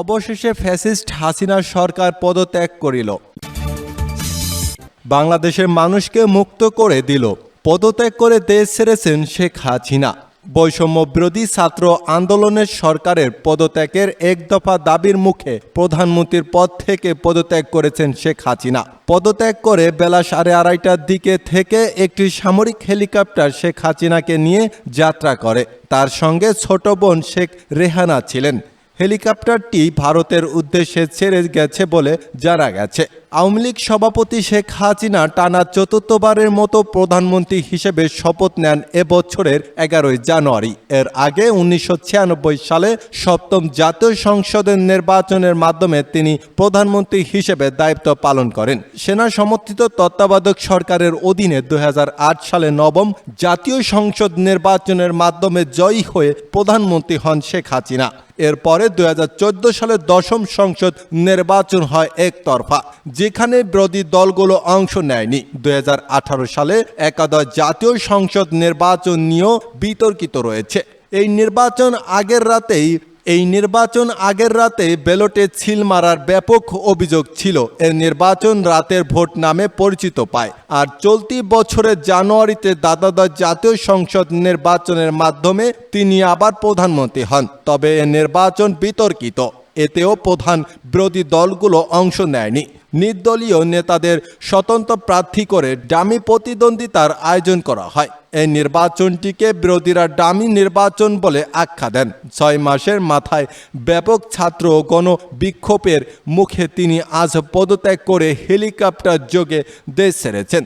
অবশেষে ফ্যাসিস্ট হাসিনার সরকার পদত্যাগ করিল। বাংলাদেশের মানুষকে মুক্ত করে দিল। পদত্যাগ করে দেশ ছেড়েছেন শেখ হাসিনা। বৈষম্য বিরোধী ছাত্র আন্দোলনের সরকারের পদত্যাগের এক দফা দাবির মুখে প্রধানমন্ত্রীর পদ থেকে পদত্যাগ করেছেন শেখ হাসিনা। পদত্যাগ করে বেলা 2:30টার দিকে থেকে একটি সামরিক হেলিকপ্টার শেখ হাসিনাকে নিয়ে যাত্রা করে। তার সঙ্গে ছোট বোন শেখ রেহানা ছিলেন। হেলিকপ্টারটি ভারতের উদ্দেশ্যে ছেড়ে গেছে বলে জানা গেছে। আওয়ামী লীগ সভাপতি শেখ হাসিনা টানা চতুর্থবারের মতো প্রধানমন্ত্রী হিসেবে শপথ নেন এবছরের 11 জানুয়ারি। এর আগে 1996 সালে সপ্তম জাতীয় সংসদের নির্বাচনের মাধ্যমে তিনি প্রধানমন্ত্রী হিসেবে দায়িত্ব পালন করেন। সেনা সমর্থিত তত্ত্বাবধায়ক সরকারের অধীনে 2008 সালে নবম জাতীয় সংসদ নির্বাচনের মাধ্যমে জয়ী হয়ে প্রধানমন্ত্রী হন শেখ হাসিনা। এরপরে 2014 সালে দশম সংসদ নির্বাচন হয় একতরফা, যেখানে বিরোধী দলগুলো অংশ নেয়নি। 2018 সালে একাদশ জাতীয় সংসদ নির্বাচন নিয়েও বিতর্কিত রয়েছে। এই নির্বাচন আগের রাতে ব্যালটে ছিল মারার ব্যাপক অভিযোগ ছিল। এই নির্বাচন রাতের ভোট নামে পরিচিত পায়। আর চলতি বছরের জানুয়ারিতে দ্বাদশ জাতীয় সংসদ নির্বাচনের মাধ্যমে তিনি আবার প্রধানমন্ত্রী হন। তবে এ নির্বাচন বিতর্কিত। এতেও প্রধান বিরোধী দলগুলো অংশ নেয়নি। নির্দলীয় নেতাদের স্বতন্ত্র প্রার্থী করে ডামি প্রতিদ্বন্দ্বিতার আয়োজন করা হয়। এই নির্বাচনটিকে বিরোধীরা ডামি নির্বাচন বলে আখ্যা দেন। 6 মাসের মাথায় ব্যাপক ছাত্র গণবিক্ষোভের মুখে তিনি আজ পদত্যাগ করে হেলিকপ্টার যোগে দেশ ছেড়েছেন।